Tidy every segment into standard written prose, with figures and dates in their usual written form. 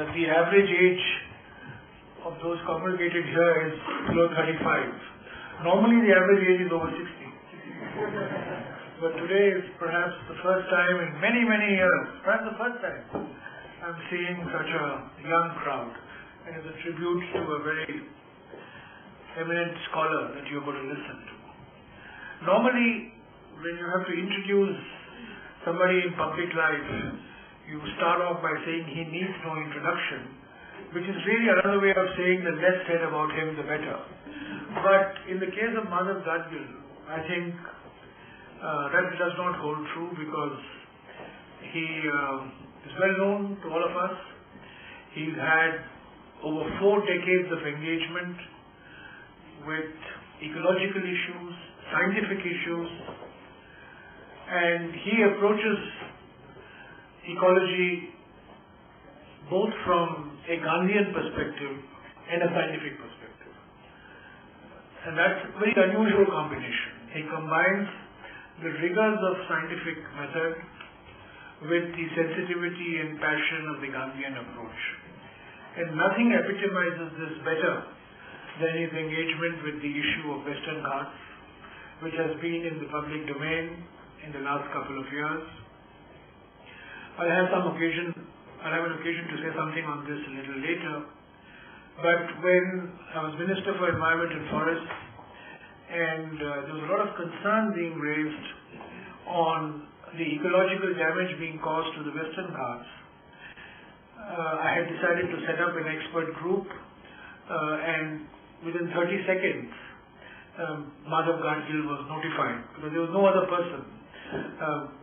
that the average age of those congregated here is below 35. Normally the average age is over 60. But today is perhaps the first time in many, many years, perhaps the first time, I'm seeing such a young crowd. And it's a tribute to a very eminent scholar that you're going to listen to. Normally, when you have to introduce somebody in public life, you start off by saying he needs no introduction, which is really another way of saying the less said about him, the better. But in the case of Madhav Gadgil, I think that does not hold true, because he is well known to all of us. He's had over 4 decades of engagement with ecological issues, scientific issues, and he approaches ecology both from a Gandhian perspective and a scientific perspective. And that's a very unusual combination. He combines the rigors of scientific method with the sensitivity and passion of the Gandhian approach. And nothing epitomizes this better than his engagement with the issue of Western Ghats, which has been in the public domain in the last couple of years. I'll have an occasion to say something on this a little later. But when I was Minister for Environment and Forests, and there was a lot of concern being raised on the ecological damage being caused to the Western Ghats, I had decided to set up an expert group, and within 30 seconds, Madhav Gadgil was notified, because there was no other person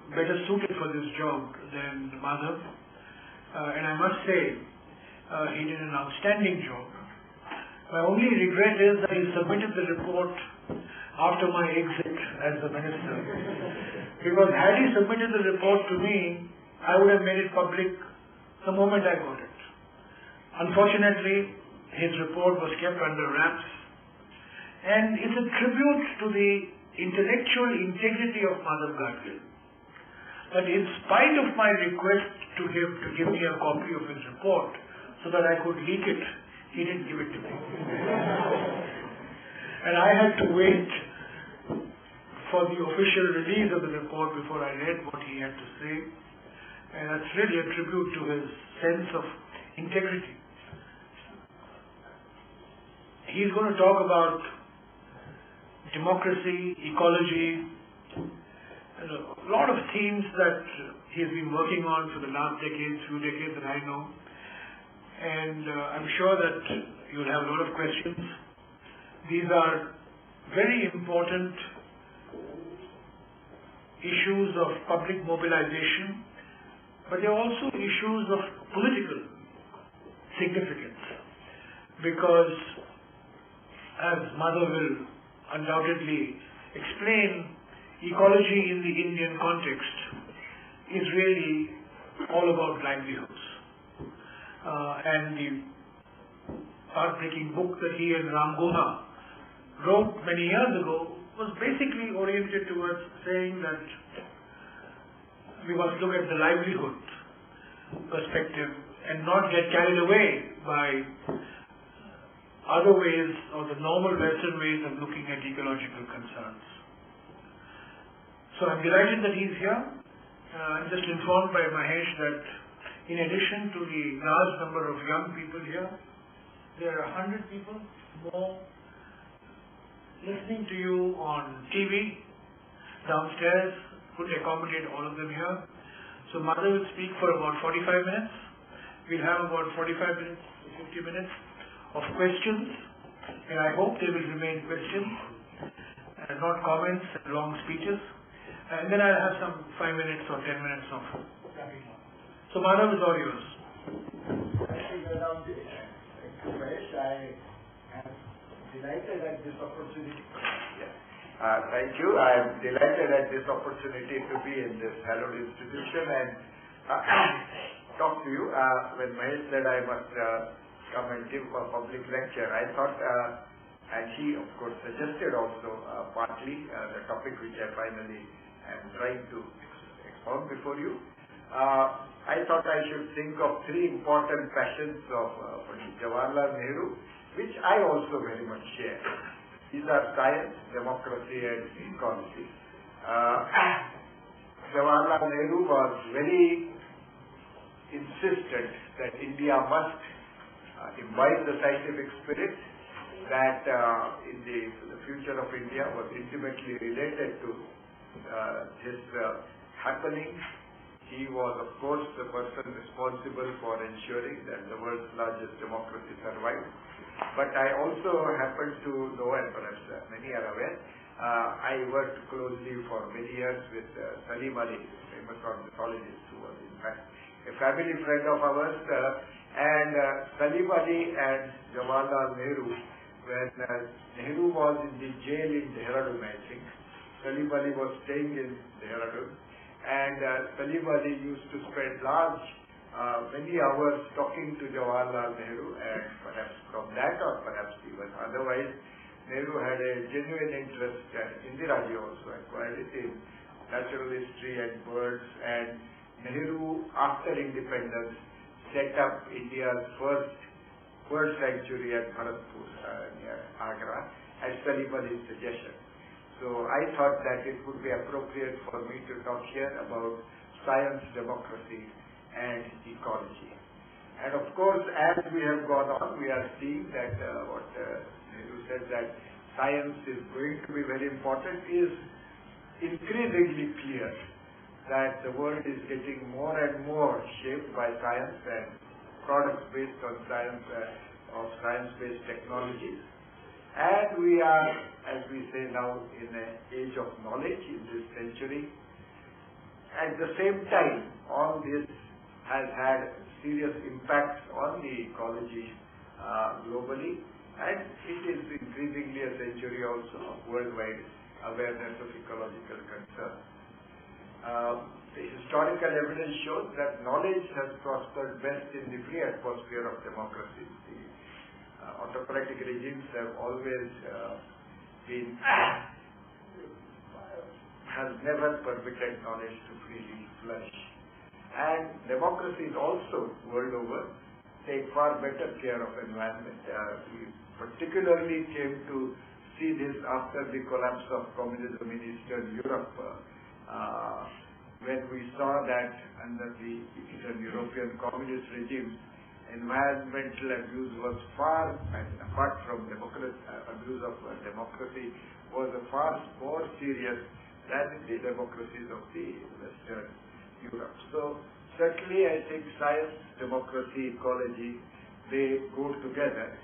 better suited for this job than Madhav. And I must say, he did an outstanding job. My only regret is that he submitted the report after my exit as the minister. Because had he submitted the report to me, I would have made it public the moment I got it. Unfortunately, his report was kept under wraps. And it's a tribute to the intellectual integrity of Madhav Gadgil, that in spite of my request to him to give me a copy of his report so that I could leak it, he didn't give it to me. And I had to wait for the official release of the report before I read what he had to say. And that's really a tribute to his sense of integrity. He's going to talk about democracy, ecology, and a lot of themes that he's been working on for the last few decades that I know. And I'm sure that you'll have a lot of questions. These are very important issues of public mobilization, but they're also issues of political significance, because as Madhav will undoubtedly explain, ecology in the Indian context is really all about livelihoods. And the heartbreaking book that he and Ram Guha wrote many years ago was basically oriented towards saying that we must look at the livelihood perspective and not get carried away by other ways or the normal Western ways of looking at ecological concerns. So I'm delighted that he's here. I'm just informed by Mahesh that in addition to the large number of young people here, there are 100 people more listening to you on TV downstairs. Couldn't accommodate all of them here. So Madhav will speak for about 45 minutes. We'll have about 45 minutes to 50 minutes of questions, and I hope they will remain questions and not comments and long speeches. And then I'll have some 5 minutes or 10 minutes of wrapping up. So Madhav, is all yours. Thank you, Madhav. Thank you, Mahesh. I am delighted at this opportunity. Thank you. I am delighted at this opportunity to be in this hallowed institution and talk to you. When Mahesh said I must come and give a public lecture, I thought, and he of course suggested also partly the topic which I finally am trying to expound before you. I thought I should think of three important passions of Jawaharlal Nehru, which I also very much share. These are science, democracy, and ecology. Jawaharlal Nehru was very insistent that India must imbibe the scientific spirit, that the future of India was intimately related to this happening. He was, of course, the person responsible for ensuring that the world's largest democracy survived. But I also happen to know, and perhaps many are aware, I worked closely for many years with Salim Ali, famous ornithologist, who was in fact a family friend of ours. And Salim Ali and Jawaharlal Nehru, when Nehru was in the jail in Dehradun, I think, Salim Ali was staying in Dehradun, and Salim Ali used to spend many hours talking to Jawaharlal Nehru, and perhaps from that or perhaps even otherwise, Nehru had a genuine interest, and Indira Ji also acquired it, in natural history and birds, and Nehru, after independence, set up India's first bird sanctuary at Bharatpur, near Agra, at Salim Ali's suggestion. So I thought that it would be appropriate for me to talk here about science, democracy, and ecology. And of course, as we have gone on, we are seeing that what Nehru said, that science is going to be very important, is increasingly clear that the world is getting more and more shaped by science and products based on science, of science-based technologies. And we are, as we say now, in an age of knowledge in this century. At the same time, all this has had serious impacts on the ecology globally, and it is increasingly a century also of worldwide awareness of ecological concern. The historical evidence shows that knowledge has prospered best in the free atmosphere of democracy. The autocratic regimes have always has never permitted knowledge to freely flourish. And democracies also, world over, take far better care of environment. We particularly came to see this after the collapse of communism in Eastern Europe, when we saw that under the Eastern European communist regimes, environmental abuse was far, and apart from abuse of democracy, was far more serious than the democracies of the Western Europe. So certainly I think science, democracy, ecology, they go together.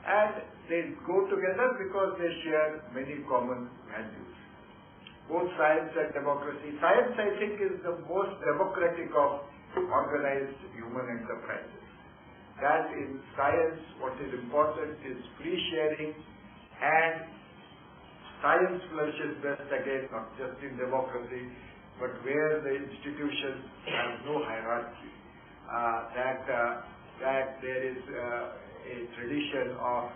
And they go together because they share many common values. Both science and democracy. Science, I think, is the most democratic of organized human enterprises. That in science, what is important is free sharing, and science flourishes best again, not just in democracy, but where the institutions have no hierarchy. That there is a tradition of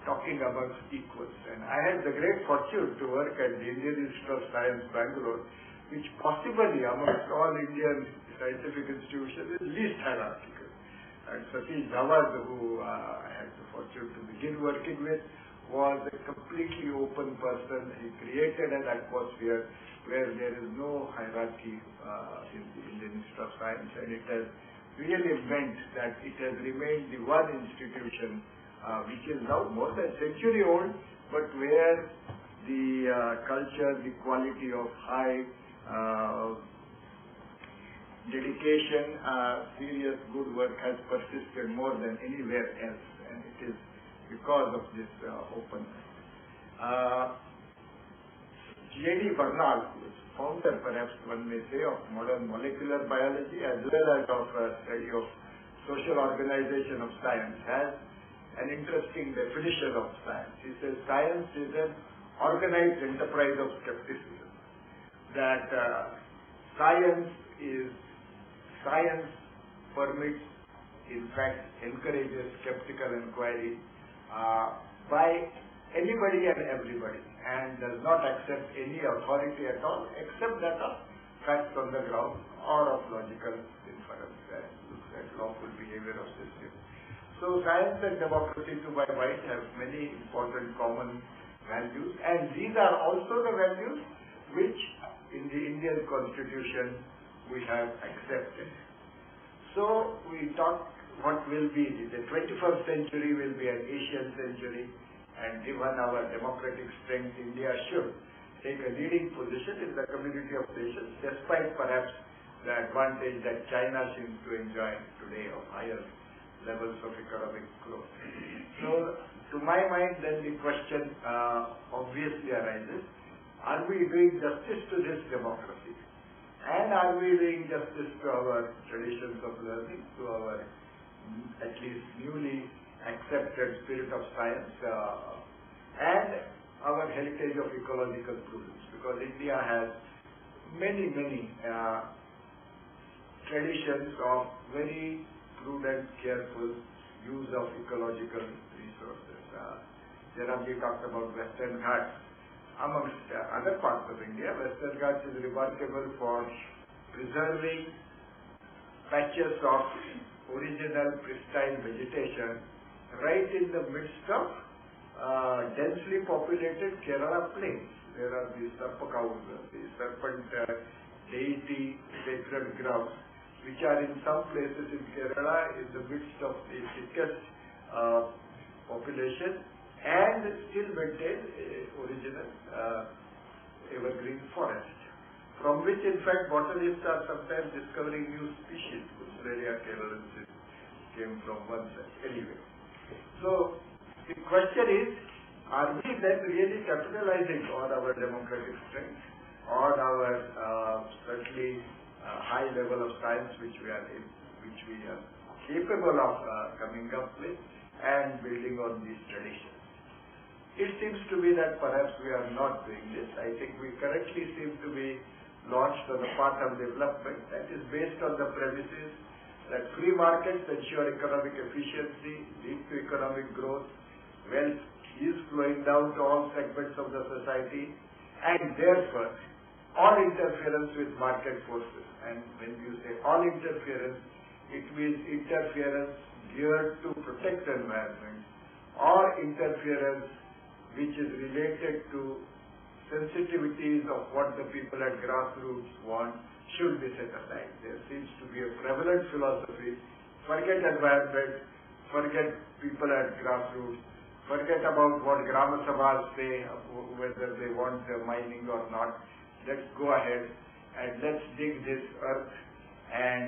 talking amongst equals. And I had the great fortune to work at the Indian Institute of Science, Bangalore, which possibly amongst all Indian scientific institutions is least hierarchical. And Satish Dhawad, who I had the fortune to begin working with, was a completely open person. He created an atmosphere where there is no hierarchy in the Indian Institute of Science, and it has really meant that it has remained the one institution which is now more than a century old, but where the culture, the quality of high dedication, serious good work has persisted more than anywhere else, and it is because of this openness. J.D. Bernal, who is founder, perhaps one may say, of modern molecular biology as well as of study of social organization of science, has an interesting definition of science. He says science is an organized enterprise of skepticism. That science permits, in fact, encourages skeptical inquiry by anybody and everybody, and does not accept any authority at all except that of facts on the ground or of logical inference that looks at lawful behavior of systems. So science and democracy, to my mind, have many important common values, and these are also the values which in the Indian Constitution we have accepted. So we talk what will be the 21st century will be an Asian century, and given our democratic strength, India should take a leading position in the community of nations, despite perhaps the advantage that China seems to enjoy today of higher levels of economic growth. So, to my mind, then the question obviously arises, are we doing justice to this democracy? And are we doing justice to our traditions of learning, to our at least newly accepted spirit of science, and our heritage of ecological prudence? Because India has many traditions of very prudent, careful use of ecological resources. Jairamji talked about Western Ghats. Amongst other parts of India, Western Ghats is remarkable for preserving patches of original pristine vegetation right in the midst of densely populated Kerala plains. There are these Sarpakaus, the serpent deity sacred grounds, which are in some places in Kerala in the midst of the thickest population and still maintain original evergreen forest, from which in fact botanists are sometimes discovering new species. Bussleria carolensis came from one such. Anyway, so the question is, are we then really capitalizing on our democratic strength, on our certainly high level of science which we are capable of coming up with and building on these traditions? It seems to be that perhaps we are not doing this. I think we correctly seem to be launched on the path of development that is based on the premises that free markets ensure economic efficiency, lead to economic growth, wealth is flowing down to all segments of the society, and therefore all interference with market forces. And when you say all interference, it means interference geared to protect the environment or interference which is related to sensitivities of what the people at grassroots want should be set aside. There seems to be a prevalent philosophy, forget environment, forget people at grassroots, forget about what Grama Sabhas say, whether they want mining or not. Let's go ahead and let's dig this earth and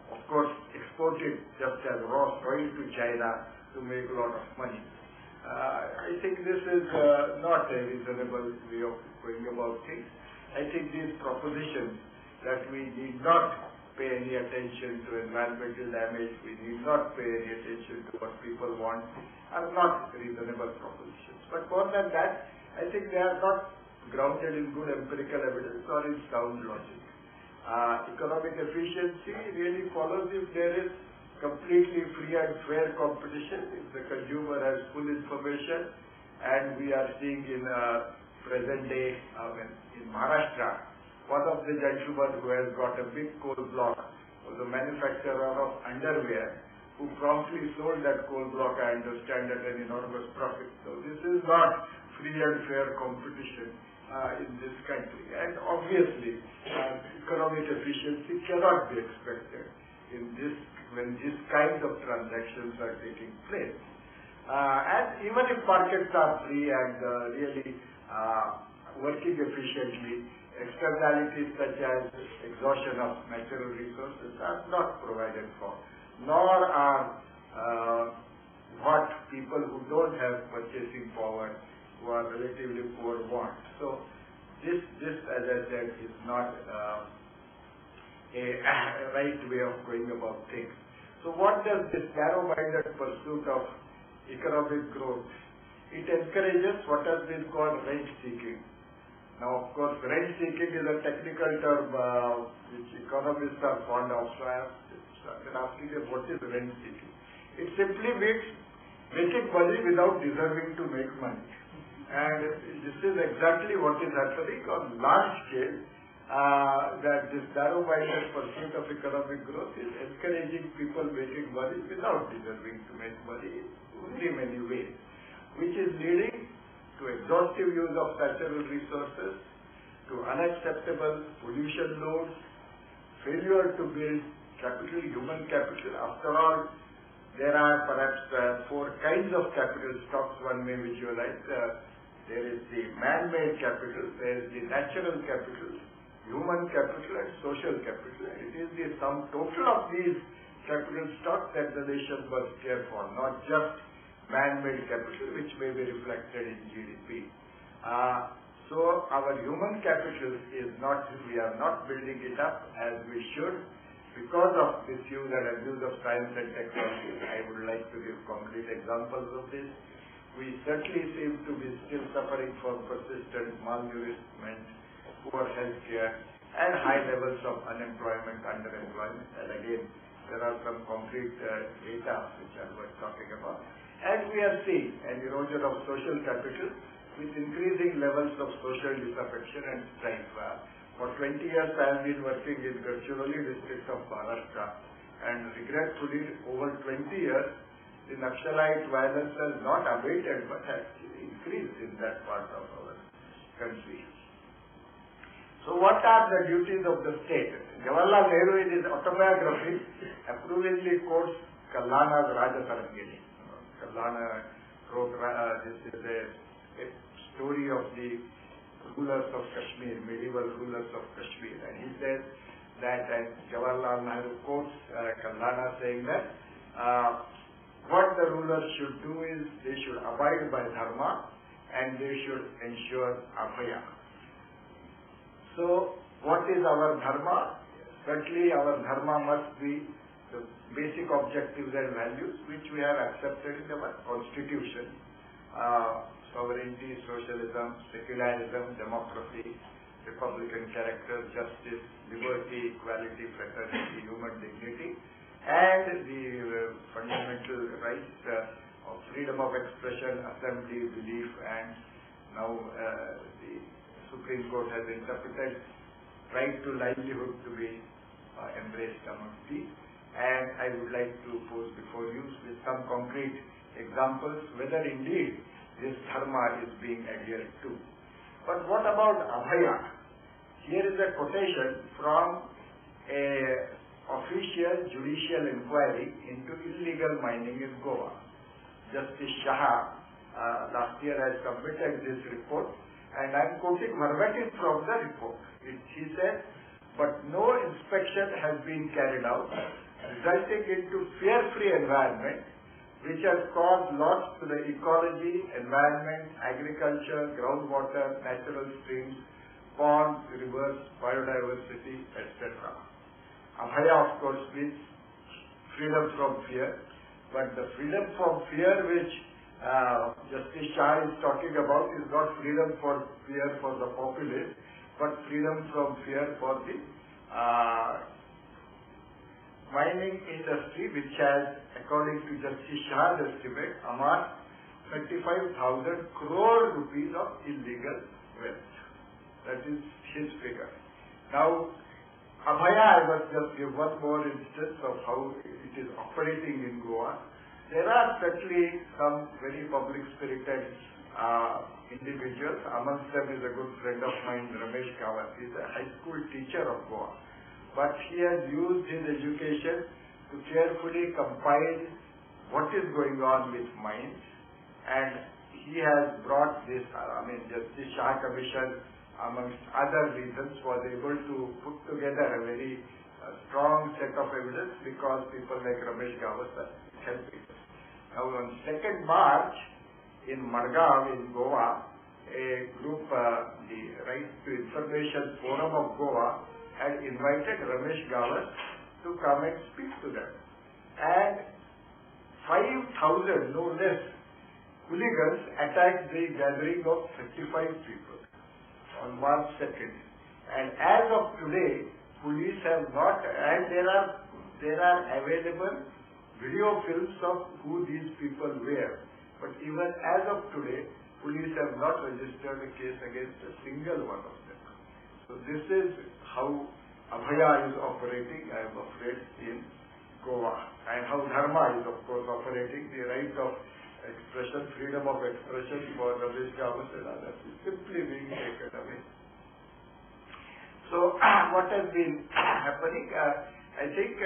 of course export it just as raw soil to China to make a lot of money. I think this is not a reasonable way of going about things. I think these propositions that we need not pay any attention to environmental damage, we need not pay any attention to what people want, are not reasonable propositions. But more than that, I think they are not grounded in good empirical evidence or in sound logic. Economic efficiency really follows if there is completely free and fair competition, if the consumer has full information, and we are seeing in present day in Maharashtra, one of the gentlemen who has got a big coal block was a manufacturer of underwear who promptly sold that coal block, I understand, at an enormous profit. So this is not free and fair competition in this country, and obviously economic efficiency cannot be expected in this when these kinds of transactions are taking place. And even if markets are free and really working efficiently, externalities such as exhaustion of natural resources are not provided for, nor are what people who don't have purchasing power, who are relatively poor, want. So this, as I said, is not a right way of going about things. So what does this narrow-minded pursuit of economic growth? It encourages what has been called rent-seeking. Now, of course, rent-seeking is a technical term which economists are fond of. So I have started asking them, what is rent-seeking? It simply means making money without deserving to make money. And this is exactly what is happening on large scale that this narrow-minded pursuit of economic growth is encouraging people making money without deserving to make money in many ways, which is leading to exhaustive use of natural resources, to unacceptable pollution loads, failure to build capital, human capital. After all, there are perhaps 4 kinds of capital stocks one may visualize. There is the man-made capital, there is the natural capital, human capital and social capital. It is the sum total of these capital stocks that the nation must care for, not just man-made capital which may be reflected in GDP. So our human capital is not, we are not building it up as we should because of misuse and abuse of science and technology. I would like to give concrete examples of this. We certainly seem to be still suffering from persistent malnourishment, poor healthcare, and high levels of unemployment, underemployment. And again, there are some concrete data which I was talking about. And we are seeing an erosion of social capital with increasing levels of social disaffection and strife. For 20 years I have been working in Gadgil district of Maharashtra, and regretfully over 20 years the Naxalite violence has not abated but actually increased in that part of our country. So what are the duties of the state? Jawaharlal Nehru in his autobiography approvingly quotes Kallana's Raja Tarangini. Kallana wrote, this is a story of the rulers of Kashmir, medieval rulers of Kashmir, and he says that, and Jawaharlal Nehru quotes Kallana saying that what the rulers should do is they should abide by dharma and they should ensure abhaya. So what is our dharma? Certainly our dharma must be the basic objectives and values which we have accepted in our constitution. Sovereignty, socialism, secularism, democracy, republican character, justice, liberty, equality, fraternity, human dignity, and the fundamental rights of freedom of expression, assembly, belief, and now the Supreme Court has interpreted right to livelihood to be embraced among these. And I would like to pose before you with some concrete examples whether indeed this dharma is being adhered to. But what about abhaya? Here is a quotation from a official judicial inquiry into illegal mining in Goa. Justice Shah last year has submitted this report, and I am quoting verbatim from the report. He said, but no inspection has been carried out, resulting into fear-free environment, which has caused loss to the ecology, environment, agriculture, groundwater, natural streams, ponds, rivers, biodiversity, etc. Abhaya, of course, means freedom from fear, but the freedom from fear which Justice Shah is talking about is not freedom for fear for the populace, but freedom from fear for the mining industry, which has, according to Justice Shah's estimate, amassed 35,000 crore rupees of illegal wealth. That is his figure. Now, abhaya, I must just give one more instance of how it is operating in Goa. There are certainly some very public-spirited individuals. Amongst them is a good friend of mine, Ramesh Kawat. He is a high school teacher of Goa. But he has used his education to carefully compile what is going on with mines, and he has brought this, Justice Shah Commission, amongst other reasons, was able to put together a very strong set of evidence because people like Ramesh Kawat are helping us. Now on 2nd March in Madhav in Goa, a group, the Right to Information Forum of Goa, had invited Ramesh Kawat to come and speak to them. And 5,000, no less, hooligans attacked the gathering of 35 people on March 2nd. And as of today, police have not, and there are available video films of who these people were. But even as of today, police have not registered a case against a single one of them. So this is how Abhaya is operating, I am afraid, in Goa, and how Dharma is, of course, operating. The right of expression, freedom of expression for Ramesh Gamasena, that is simply being taken away. So, what has been happening? I think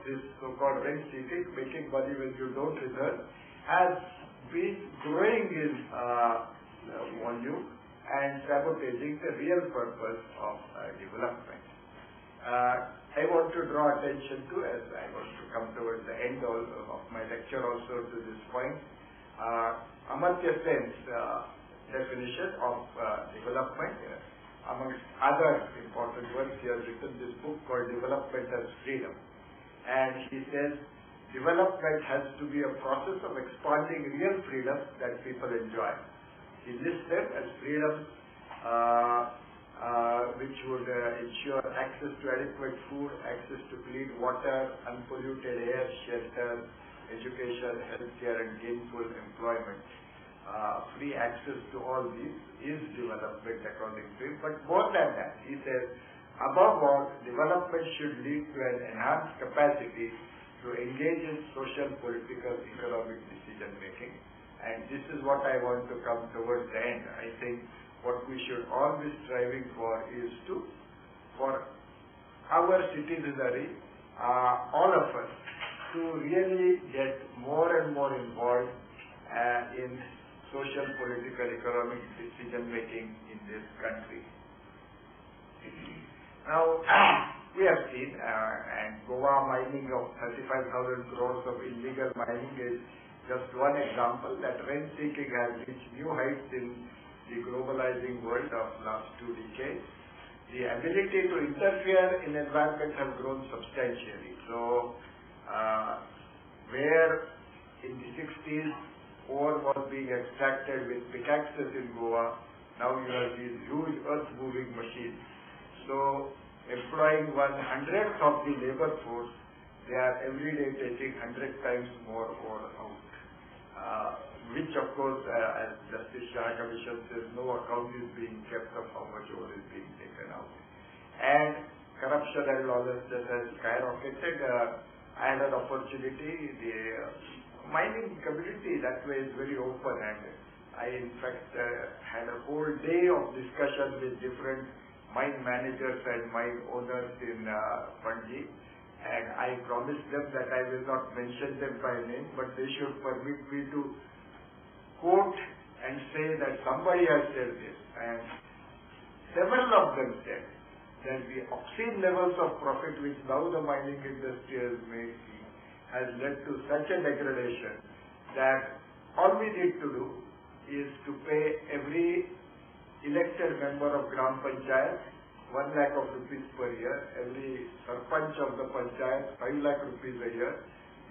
this so-called rent-seeking, making money when you don't return, has been growing in volume and sabotaging the real purpose of development. I want to draw attention to, as I want to come towards the end of my lecture also, to this point. Amartya Sen's definition of development, amongst other important works, he has written this book called Development as Freedom. And he says, development has to be a process of expanding real freedoms that people enjoy. He lists them as freedoms which would ensure access to adequate food, access to clean water, unpolluted air, shelter, education, healthcare, and gainful employment. Free access to all these is development according to him. But more than that, he says, above all, development should lead to an enhanced capacity to engage in social, political, economic decision making. And this is what I want to come towards the end. I think what we should all be striving for is for our citizenry, all of us, to really get more and more involved in social, political, economic decision making in this country. Now, we have seen, and Goa mining of 35,000 crores of illegal mining is just one example, that rent seeking has reached new heights in the globalizing world of last 2 decades. The ability to interfere in environment has grown substantially. So, where in the 60s ore was being extracted with pickaxes in Goa, now you have these huge earth-moving machines. So, employing 1/100th of the labor force, they are every day taking 100 times more ore out. Which of course, as Justice Shah Commission says, no account is being kept of how much ore is being taken out. And corruption and lawlessness has skyrocketed. I had an opportunity, the mining community that way is very open, and I in fact had a whole day of discussion with different mine managers and mine owners in Panji, and I promised them that I will not mention them by name, but they should permit me to quote and say that somebody has said this, and several of them said that the obscene levels of profit which now the mining industry is making has led to such a degradation that all we need to do is to pay every elected member of Gram Panchayat 1 lakh of rupees per year, every sarpanch of the panchayat 5 lakh rupees a year.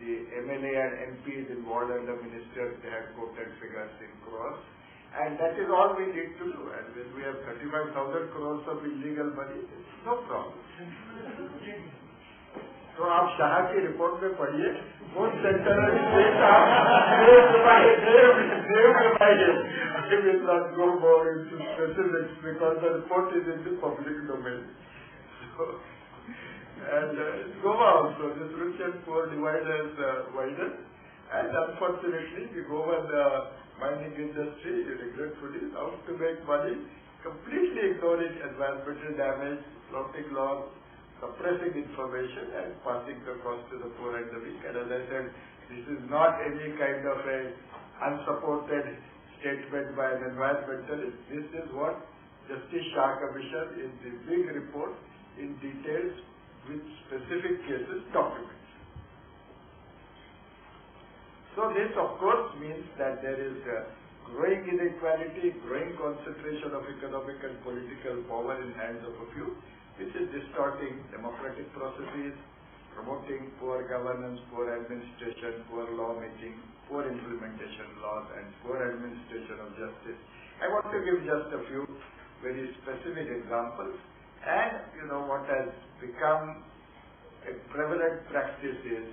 The MLA and MPs involved and the ministers, they had quoted figures in crores. And that is all we need to do. And when we have 35,000 crores of illegal money, it's no problem. So आप शाह की report में पढ़िए, both center and state are divided. I will not go more into specifics because the report is in the public domain. So, and Goa also, this rich and poor divide has widened, and unfortunately the Goan mining industry, regretfully, is out to make money, completely ignoring environmental damage, flouting laws, suppressing information and passing the cost to the poor and the weak. And as I said, this is not any kind of a unsupported statement by an environmentalist. This is what Justice Shah Commission in the big report in details with specific cases documents. So this of course means that there is growing inequality, growing concentration of economic and political power in hands of a few, which is distorting democratic processes, promoting poor governance, poor administration, poor lawmaking, poor implementation laws, and poor administration of justice. I want to give just a few very specific examples. And what has become a prevalent practice is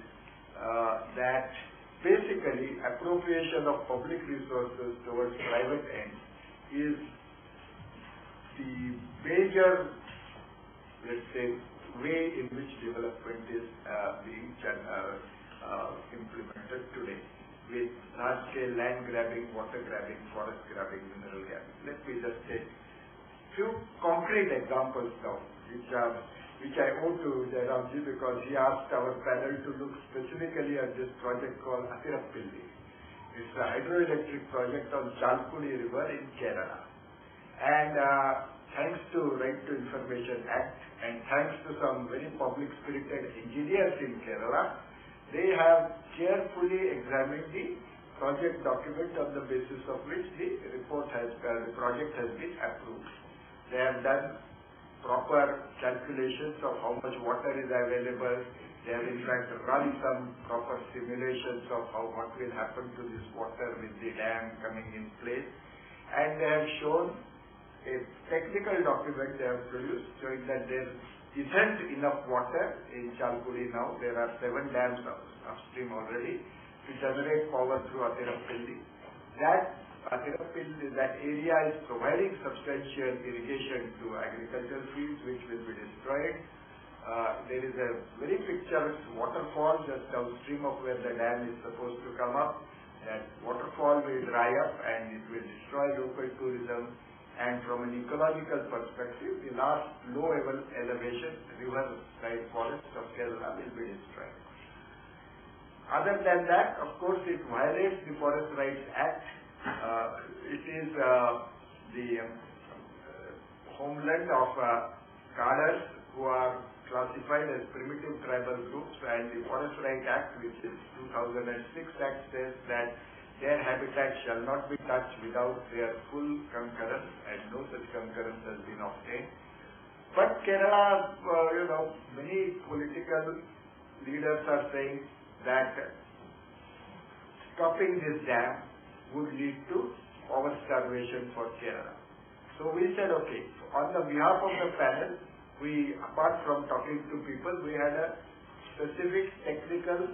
that basically appropriation of public resources towards private ends is the major let's say, way in which development is being implemented today, with large-scale land grabbing, water grabbing, forest grabbing, mineral grabbing. Let me just take few concrete examples now, which I owe to Jairamji because he asked our panel to look specifically at this project called Athirappilli. It's a hydroelectric project on Chalkuli River in Kerala. And thanks to Right to Information Act and thanks to some very public-spirited engineers in Kerala, they have carefully examined the project document on the basis of which the project has been approved. They have done proper calculations of how much water is available. They have in fact run some proper simulations of what will happen to this water with the dam coming in place. And they have shown a technical document they have produced showing that there isn't enough water in Chalkuli now. There are 7 dams upstream already to generate power through Athirappilli. That area is providing substantial irrigation to agricultural fields which will be destroyed. There is a very picturesque waterfall just downstream of where the dam is supposed to come up. That waterfall will dry up and it will destroy local tourism. And from an ecological perspective, the last low elevation river-side forest of Kerala will be destroyed. Other than that, of course, it violates the Forest Rights Act. It is the homeland of Kadars who are classified as primitive tribal groups, and the Forest Rights Act, which is 2006 Act, says that their habitat shall not be touched without their full concurrence, and no such concurrence has been obtained. But Kerala, many political leaders are saying that stopping this dam would lead to power starvation for Kerala. So we said, okay, on the behalf of the panel, we, apart from talking to people, we had a specific technical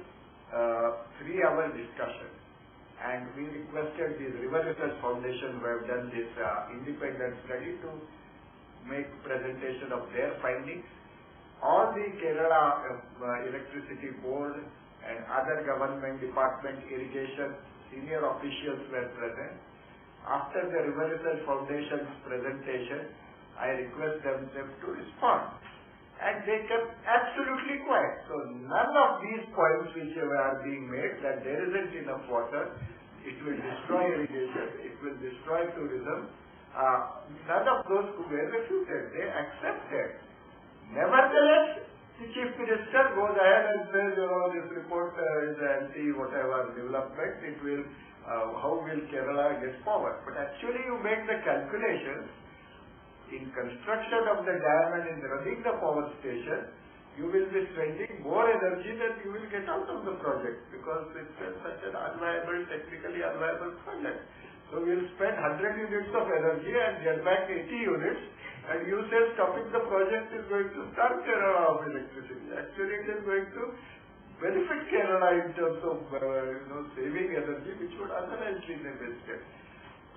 3-hour discussion. And we requested the River Research Foundation, who have done this independent study, to make presentation of their findings. All the Kerala Electricity Board and other government department, irrigation, senior officials were present. After the River Research Foundation's presentation, I request them to respond. And they kept absolutely quiet. So none of these points which are being made, that there isn't enough water, it will destroy irrigation, it will destroy tourism, none of those were refuted. They accepted. Nevertheless, the Chief Minister goes ahead and says, this report is anti whatever development, it will, how will Kerala get power? But actually you make the calculations. In construction of the dam and in running the power station, you will be spending more energy than you will get out of the project, because it's such an unviable, technically unviable project. So we will spend 100 units of energy and get back 80 units, and you say stopping the project is going to starve Kerala of electricity. Actually it is going to benefit Kerala in terms of saving energy which would otherwise be wasted.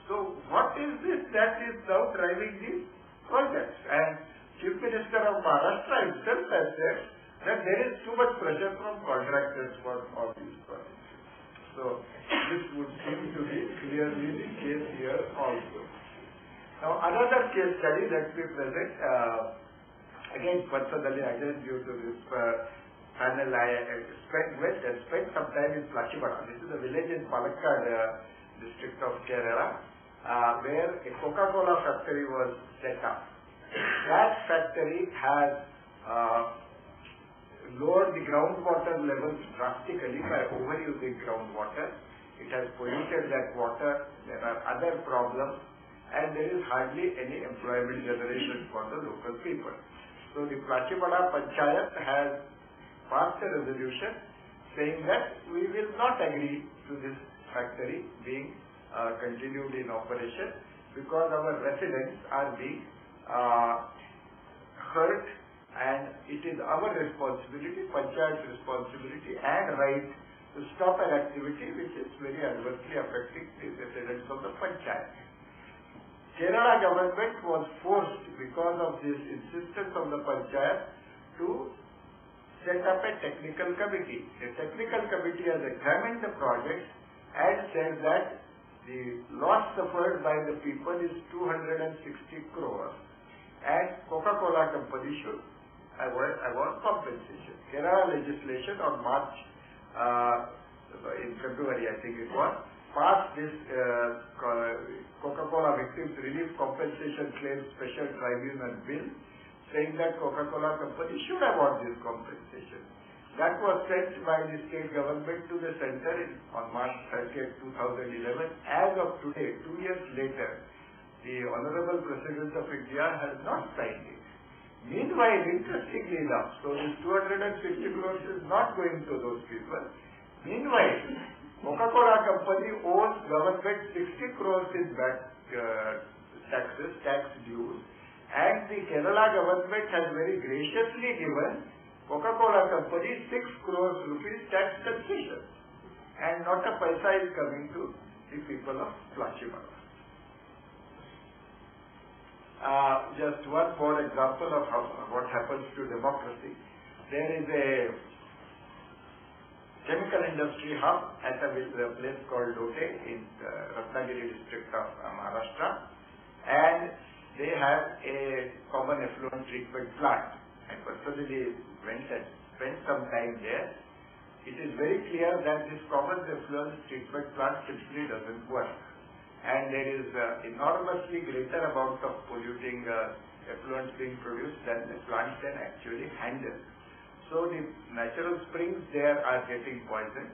So what is this that is now driving these projects? And Chief Minister of Maharashtra himself has said that there is too much pressure from contractors for all these projects. So this would seem to be clearly the case here also. Now another case study that we present, again personally again due to this panel, I spent some time in Plachibada. This is a village in Palakkad district of Kerala, where a Coca-Cola factory was set up. That factory has lowered the groundwater levels drastically by overusing groundwater. It has polluted that water. There are other problems, and there is hardly any employment generation for the local people. So the Plachibada Panchayat has passed a resolution saying that we will not agree to this factory being continued in operation, because our residents are being hurt, and it is our responsibility, Panchayat's responsibility and right to stop an activity which is very adversely affecting the residents of the Panchayat. Kerala government was forced, because of this insistence of the Panchayat, to set up a technical committee. The technical committee has examined the project and said that the loss suffered by the people is 260 crores and Coca-Cola company should award compensation. Kerala legislation on in February I think it was, passed this Coca-Cola Victims Relief Compensation Claim Special Tribunal Bill, saying that Coca-Cola company should award this compensation. That was sent by the state government to the center on March 30th, 2011. As of today, 2 years later, the Honorable President of India has not signed it. Meanwhile, interestingly enough, so this 250 crores is not going to those people. Meanwhile, Coca-Cola company owes government 60 crores in back tax dues, and the Kerala government has very graciously given Coca-Cola company 6 crores rupees tax concession, and not a paisa is coming to the people of Plaschimaras. Just one more example of what happens to democracy. There is a chemical industry hub at a place called Lote in Ratnagiri district of Maharashtra, and they have a common effluent treatment plant. I personally went and spent some time there. It is very clear that this common effluent treatment plant simply doesn't work, and there is enormously greater amount of polluting effluent being produced than the plant can actually handle. So the natural springs there are getting poisoned.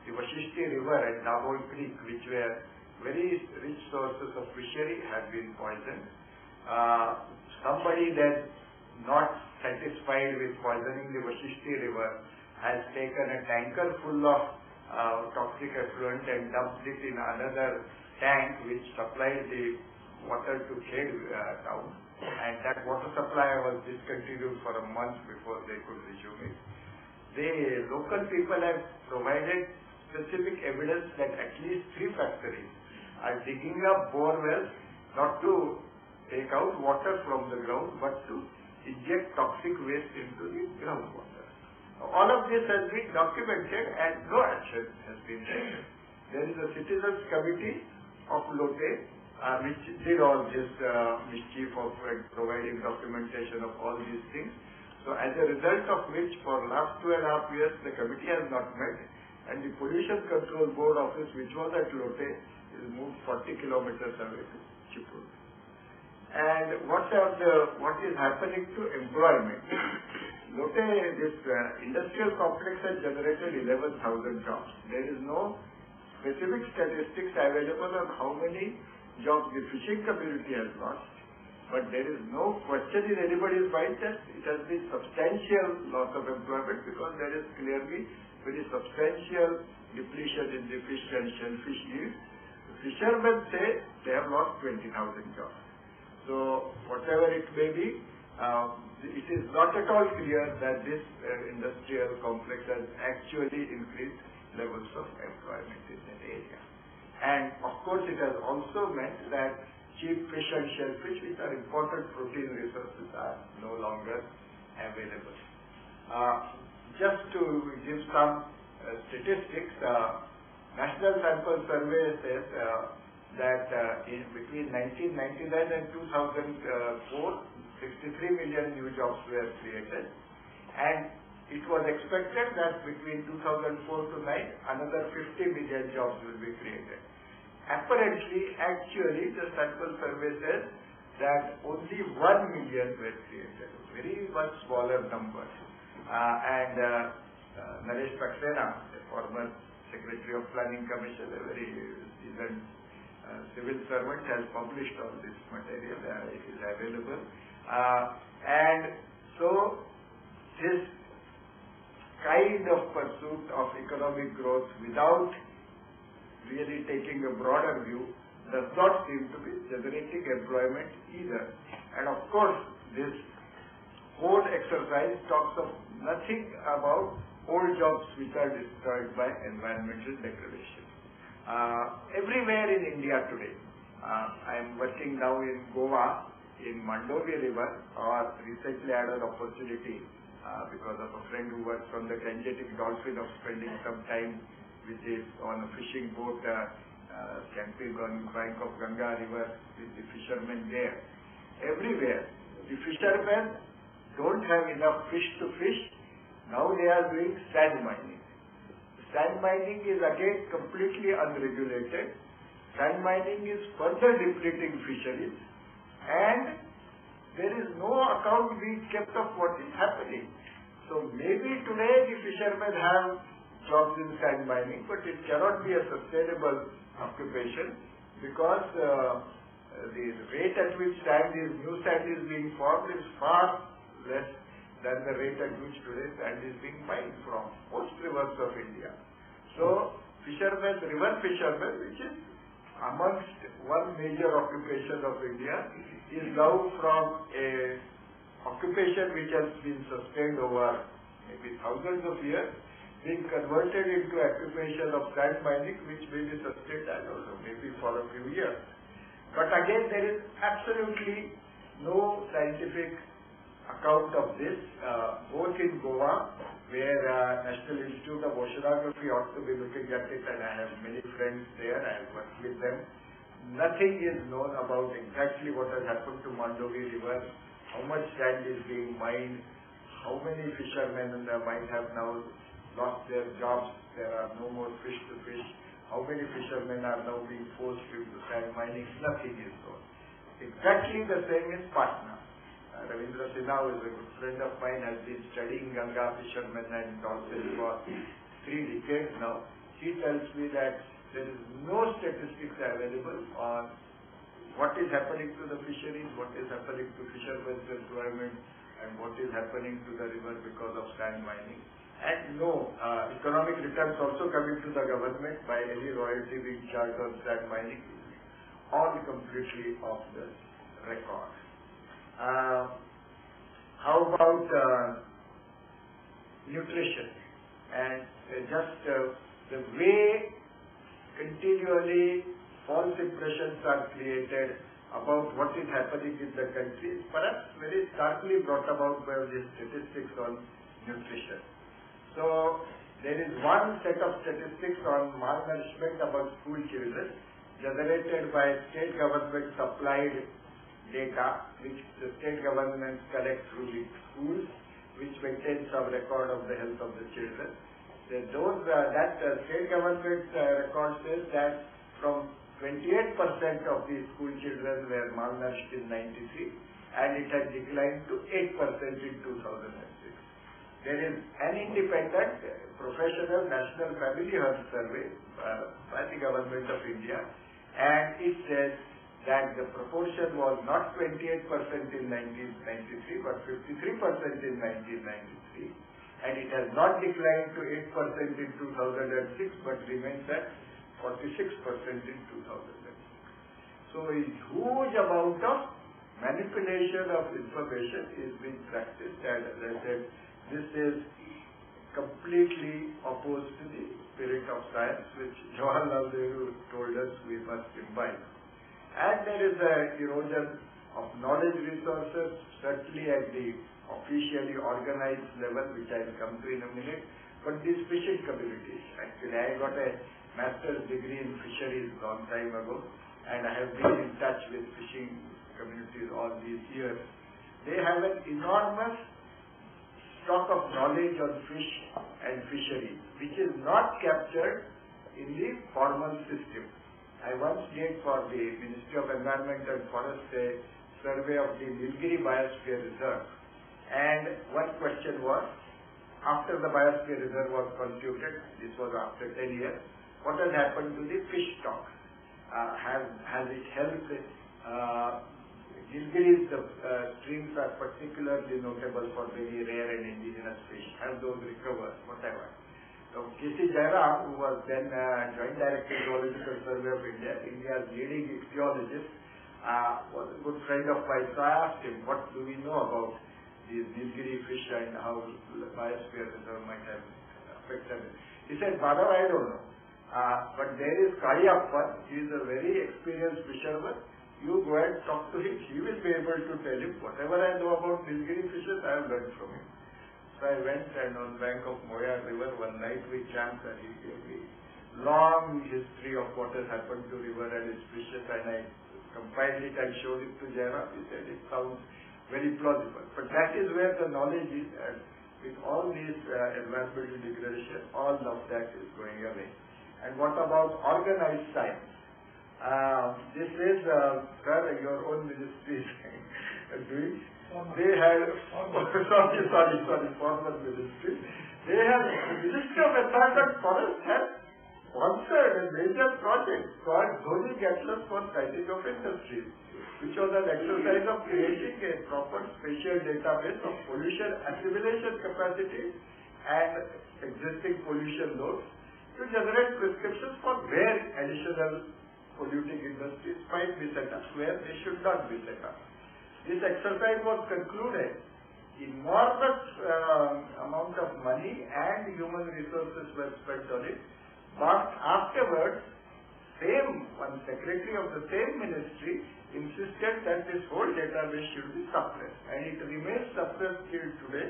The Vashishti River and Dabhol Creek, which were very rich sources of fishery, have been poisoned. Somebody then, not satisfied with poisoning the Vashishti River, has taken a tanker full of toxic effluent and dumped it in another tank which supplied the water to Khed town, and that water supply was discontinued for a month before they could resume it. The local people have provided specific evidence that at least 3 factories are digging up bore wells not to take out water from the ground but to inject toxic waste into the groundwater. All of this has been documented and no action has been taken. There is a citizens committee of Lote which did all this mischief of providing documentation of all these things. So as a result of which, for last 2.5 years, the committee has not met, and the Pollution Control Board office, which was at Lote, is moved 40 kilometers away to Chipur. And what is happening to employment? Lote, this industrial complex has generated 11,000 jobs. There is no specific statistics available on how many jobs the fishing community has lost, but there is no question in anybody's mind that it has been substantial loss of employment, because there is clearly very substantial depletion in the fish and shellfish yield. The fishermen say they have lost 20,000 jobs. So whatever it may be, it is not at all clear that this industrial complex has actually increased levels of employment in that area. And of course it has also meant that cheap fish and shellfish, which are important protein resources, are no longer available. Just to give some statistics, National Sample Survey says that between 1999 and 2004, 63 million new jobs were created, and it was expected that between 2004 to 9, another 50 million jobs will be created. Apparently, actually, the sample survey says that only 1 million were created, very much smaller number. Naresh Saxena, the former Secretary of Planning Commission, a very seasoned civil servant, has published all this material. It is available. And so, this kind of pursuit of economic growth without really taking a broader view does not seem to be generating employment either. And of course, this whole exercise talks of nothing about old jobs which are destroyed by environmental degradation. Everywhere in India today, I am working now in Goa, in Mandovi River, or recently I had an opportunity because of a friend who works on the Gangetic dolphin of spending some time which is on a fishing boat camping on the bank of Ganga River with the fishermen there. Everywhere, the fishermen don't have enough fish to fish. Now they are doing sand mining. Sand mining is again completely unregulated. Sand mining is further depleting fisheries, and there is no account being kept of what is happening. So maybe today the fishermen have jobs in sand mining, but it cannot be a sustainable occupation because the rate at which new sand is being formed is far less than the rate at which today sand is being mined from most rivers of India. So fishermen, river fishermen, which is amongst one major occupation of India, is now from a occupation which has been sustained over maybe thousands of years, being converted into occupation of sand mining, which may be sustained, I don't know, maybe for a few years. But again, there is absolutely no scientific account of this, both in Goa, where National Institute of Oceanography ought to be looking at it, and I have many friends there, I have worked with them. Nothing is known about exactly what has happened to Mandovi River, how much sand is being mined, how many fishermen might have now lost their jobs, there are no more fish to fish, how many fishermen are now being forced into sand mining, nothing is known. Exactly the same in Patna. Ravindra Sinha, who is a good friend of mine, has been studying Ganga fishermen and dolphins for 3 decades now. He tells me that there is no statistics available on what is happening to the fisheries, what is happening to fishermen's employment, and what is happening to the river because of sand mining. And no economic returns also coming to the government by any royalty being charged on sand mining. All completely off the record. How about nutrition? And just the way continually false impressions are created about what is happening in the country, perhaps very starkly brought about by the statistics on nutrition. So there is one set of statistics on malnourishment among school children generated by state government supplied data which the state government collects through the schools, which maintains some record of the health of the children. That state government record says that from 28% of the school children were malnourished in 93, and it had declined to 8% in 2006. There is an independent professional National Family Health Survey by the Government of India, and it says that the proportion was not 28% in 1993 but 53% in 1993, and it has not declined to 8% in 2006 but remains at 46% in 2006. So a huge amount of manipulation of information is being practiced, and as I said, this is completely opposed to the spirit of science which Jawaharlal Nehru told us we must imbibe. And there is an erosion of knowledge resources, certainly at the officially organized level, which I will come to in a minute, but these fishing communities. Actually, I got a master's degree in fisheries long time ago, and I have been in touch with fishing communities all these years. They have an enormous stock of knowledge on fish and fisheries, which is not captured in the formal system. I once did for the Ministry of Environment and Forest a survey of the Nilgiri Biosphere Reserve, and one question was, after the Biosphere Reserve was constituted, this was after 10 years, what has happened to the fish stocks? Has it helped? Nilgiri's streams are particularly notable for very rare and indigenous fish. Have those recovered? Whatever. So K.C. Jairam, who was then Joint Director Zoological Survey of India, India's leading ichthyologist, was a good friend of mine. So I asked him, what do we know about these Nilgiri fish and how the biosphere reserve might have affected it? He said, Madhav, I don't know. But there is Kayappan, he is a very experienced fisherman. You go and talk to him, he will be able to tell him whatever I know about Nilgiri fishes, I have learned from him. So I went and on bank of Moya river one night we camped and he gave me long history of what has happened to river and its fishes, and I compiled it and showed it to Jairam. He said it sounds very plausible. But that is where the knowledge is, and with all these environmental degradation, all of that is going away. And what about organized science? This is your own ministry is doing. They have, former ministry. They have, the Ministry of Environment Forest has sponsored a major project called Zoning Atlas for Siting of Industries, which was an exercise of creating a proper spatial database of pollution assimilation capacity and existing pollution loads to generate prescriptions for where additional polluting industries might be set up, where they should not be set up. This exercise was concluded. Enormous amount of money and human resources were spent on it. But afterwards, one secretary of the same ministry insisted that this whole database should be suppressed. And it remains suppressed till today,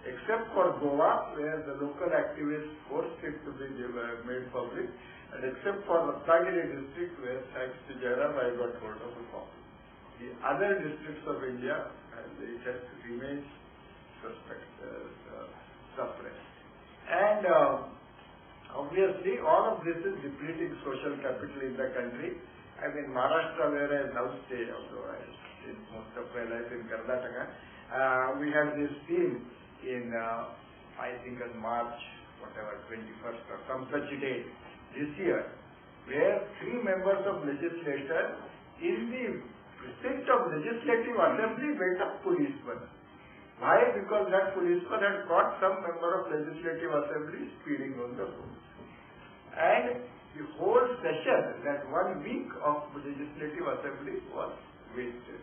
except for Goa, where the local activists forced it to be made public, and except for Gadgil district, where thanks to Jairam I got hold of a copy. The other districts of India, it has remains suppressed. And obviously, all of this is depleting social capital in the country. I mean, Maharashtra, where I now stay, although I spent most of my life in Karnataka, we have this team in, I think on March, 21st or some such date this year, where 3 members of legislature in the precinct of Legislative Assembly went up policeman. Why? Because that policeman had caught some member of Legislative Assembly speeding on the road. And the whole session, that 1 week of Legislative Assembly was wasted.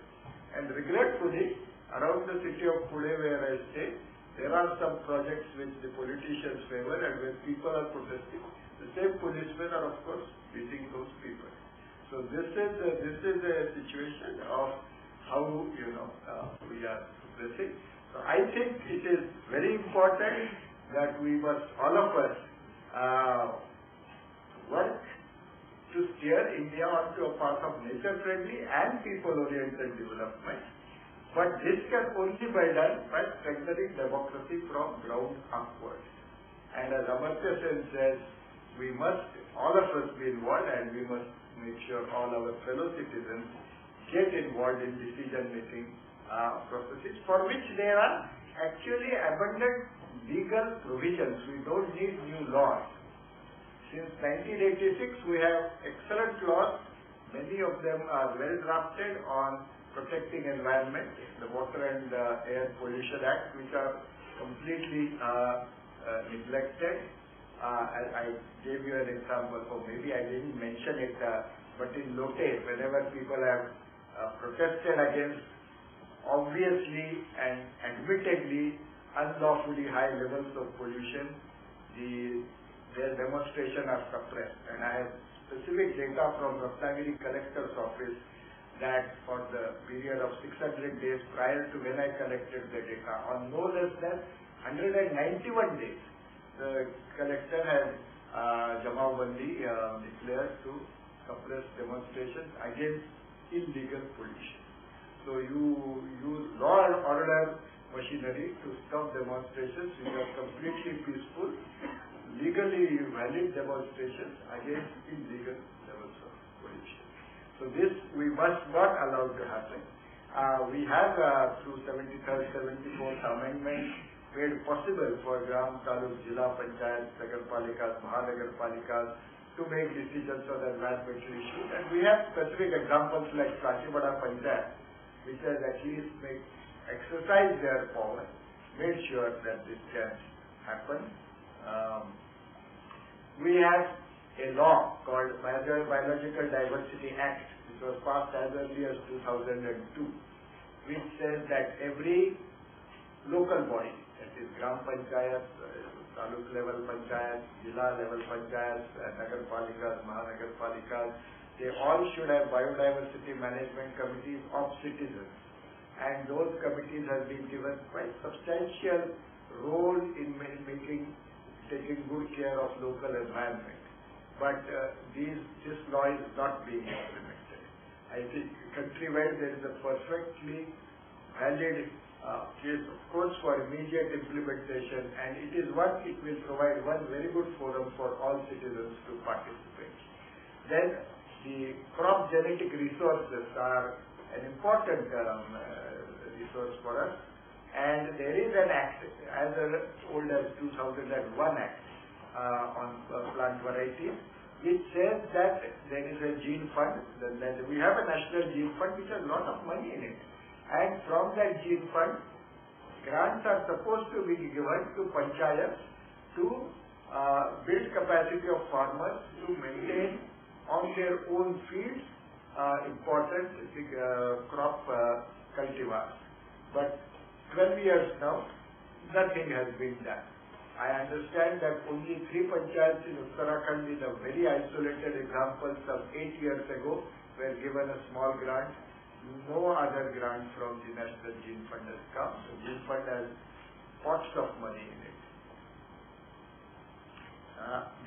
And regretfully, around the city of Pune where I stay, there are some projects which the politicians favor, and when people are protesting, the same policemen are of course beating those people. So this is a situation of how we are suppressing. So I think it is very important that we must, all of us, work to steer India onto a path of nature-friendly and people-oriented development. But this can only be done by strengthening democracy from ground upwards. And as Amartya Sen says, we must, all of us be involved, and we must make sure all our fellow citizens get involved in decision-making processes, for which there are actually abundant legal provisions. We don't need new laws. Since 1986, we have excellent laws. Many of them are well drafted on protecting environment, the Water and Air Pollution Act, which are completely neglected. I gave you an example, or maybe I didn't mention it, but in Lote, whenever people have protested against obviously and admittedly unlawfully high levels of pollution, their demonstrations are suppressed. And I have specific data from Ratnagiri Collector's Office that for the period of 600 days prior to when I collected the data, on no less than 191 days, the collector has Jamabandi declared to suppress demonstrations against illegal pollution. So you use law and order machinery to stop demonstrations which are completely peaceful, legally valid demonstrations against illegal levels of pollution. So this we must not allow to happen. We have through 73rd, 74th Amendment made possible for Gram, Taluk, Jila Panchayat, Nagarpalikas, Mahanagarpalikas to make decisions on environmental issues. And we have specific examples like Kachibada Panchayat, which has at least exercised their power, made sure that this can happen. We have a law called Biological Diversity Act, which was passed as early as 2002, which says that every local body, that is Gram Panchayat, Taluk level Panchayat, Jila level Panchayat, Nagar Palikas, Mahanagar Palikas. They all should have biodiversity management committees of citizens. And those committees have been given quite substantial role in taking good care of local environment. But this law is not being implemented. I think countrywide there is a perfectly valid case, of course, for immediate implementation, and it will provide one very good forum for all citizens to participate. Then the crop genetic resources are an important resource for us, and there is an act as old as 2001 Act on plant varieties, which says that there is a gene fund, that we have a national gene fund which has a lot of money in it, and from that gene fund grants are supposed to be given to panchayats to build capacity of farmers to maintain on their own fields important crop cultivars. But 12 years now, nothing has been done. I understand that only 3 panchayats in Uttarakhand, in a very isolated example, some 8 years ago, were given a small grant. No other grant from the National Gene Fund has come. The Gene Fund has pots of money in it.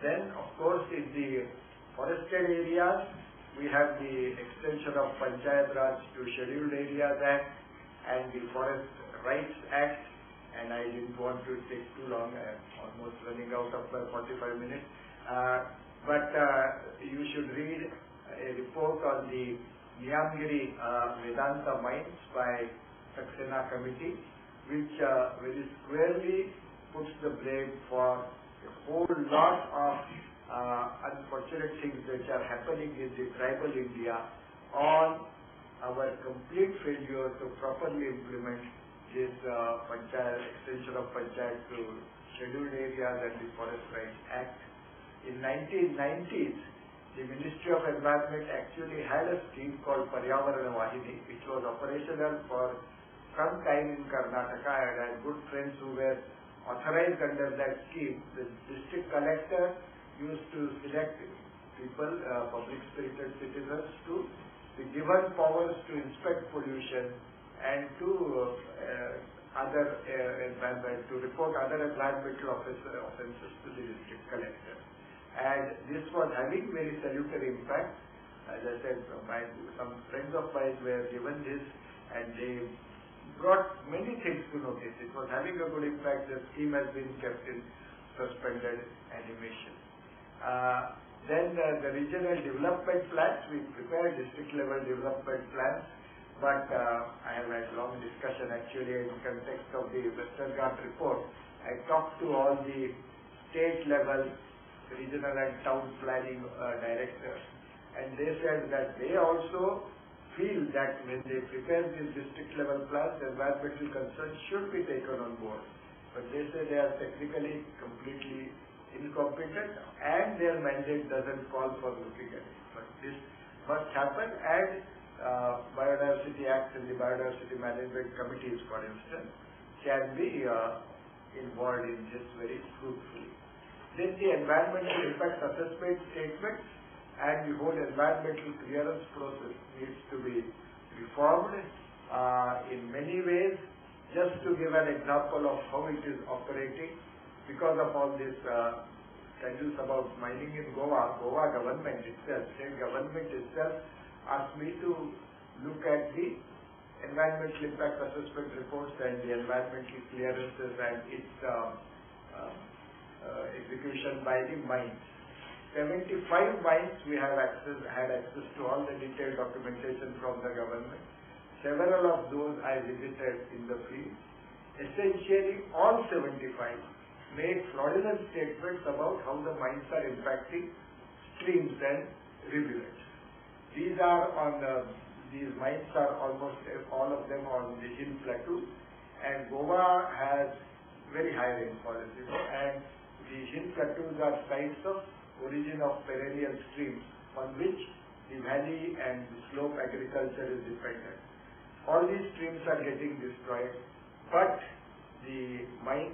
Then, of course, in the forested areas, we have the extension of Panchayat Raj to Scheduled Areas Act and the Forest Rights Act, and I didn't want to take too long. I am almost running out of my 45 minutes. But you should read a report on the Niyamgiri Vedanta mines by Saxena Committee, which very squarely puts the blame for a whole lot of unfortunate things which are happening in the tribal India on our complete failure to properly implement this extension of Panchayat to Scheduled Areas and the Forest Rights Act. In 1990s, the Ministry of Environment actually had a scheme called Paryavarana Vahini, which was operational for some time in Karnataka. I had good friends who were authorized under that scheme. The district collector used to select people, public-spirited citizens, to be given powers to inspect pollution and to report other environmental offences to the district collector. And this was having very salutary impact. As I said, some friends of mine were given this, and they brought many things to notice. It was having a good impact. The scheme has been kept in suspended animation. Then the regional development plans, we prepare district level development plans, but I have had long discussion actually in the context of the Western Ghat report. I talked to all the state level regional and town planning directors, and they said that they also feel that when they prepare these district level plans, the environmental concerns should be taken on board. But they say they are technically completely incompetent and their mandate doesn't call for looking at it. But this must happen, and Biodiversity Act and the Biodiversity Management Committees, for instance, can be involved in this very fruitfully. Then the environmental impact assessment statement and the whole environmental clearance process needs to be reformed in many ways. Just to give an example of how it is operating, because of all this news about mining in Goa, Goa government itself, state government itself, asked me to look at the environmental impact assessment reports and the environmental clearances and its execution by the mines. 75 mines we have had access to all the detailed documentation from the government. Several of those I visited in the field. Essentially, all 75 made fraudulent statements about how the mines are impacting streams and rivulets. These mines are almost all of them on the hill plateau, and Goa has very high rainfall, and the hill plateaus are sites of origin of perennial streams on which the valley and the slope agriculture is dependent. All these streams are getting destroyed, but the mine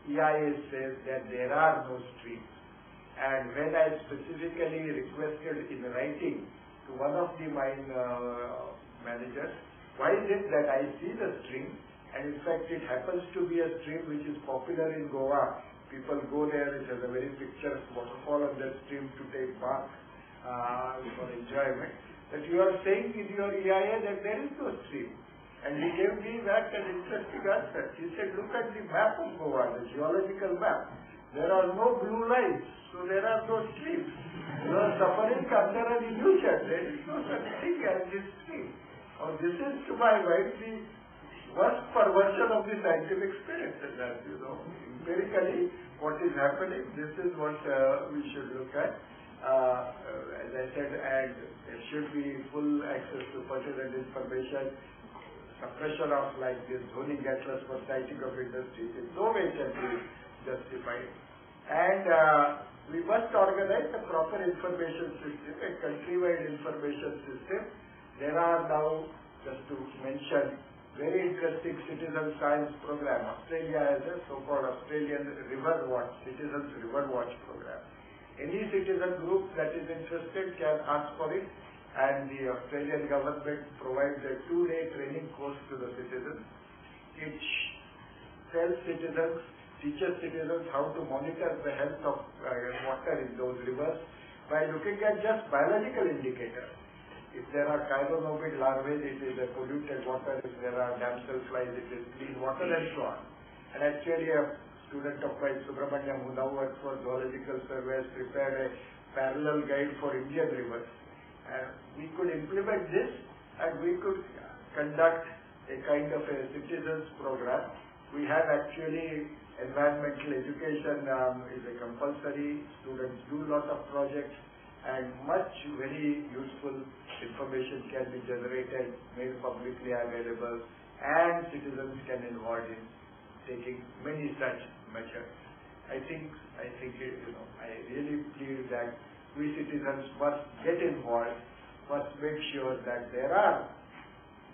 EIA says that there are no streams. And when I specifically requested in writing to one of the mine managers, why is it that I see the stream, and in fact it happens to be a stream which is popular in Goa. People go there, it has a very picturesque waterfall on that stream to take bath for enjoyment. That you are saying in your EIA that there is no stream. And he gave me back an interesting answer. He said, look at the map of Goa, the geological map. There are no blue lines, so there are no streams. You are suffering under an illusion. There is no such thing as this stream. Now, this is, to my mind, the worst perversion of the scientific spirit. That, you know, empirically, what is happening, this is what we should look at. As I said, and there should be full access to pertinent information. Suppression of like this zoning atlas for siting of industries in no way can be justified. And we must organize a proper information system, a countrywide information system. There are now, just to mention, very interesting citizen science program. Australia has a so-called Australian Citizens River Watch program. Any citizen group that is interested can ask for it, and the Australian government provides a 2-day training course to the citizens. It tells citizens, teaches citizens how to monitor the health of water in those rivers by looking at just biological indicators. If there are chironomid larvae, it is a polluted water. If there are damselflies, it is clean water, and so on. And actually, a student of mine, Subramanyam, who now works for Zoological Survey, has prepared a parallel guide for Indian rivers. We could implement this, and we could conduct a kind of a citizens program. We have actually environmental education is a compulsory. Students do a lot of projects, and much very useful information can be generated, made publicly available, and citizens can involve in taking many such measures. I think I really plead that we citizens must get involved, must make sure that there are,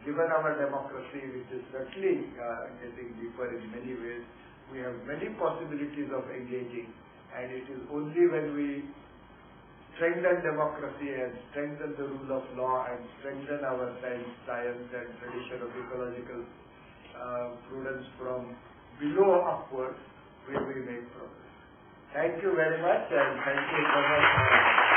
given our democracy, which is certainly getting deeper in many ways, we have many possibilities of engaging, and it is only when we strengthen democracy and strengthen the rule of law and strengthen our science and tradition of ecological prudence from below upwards will we make progress. Thank you very much, and thank you so much.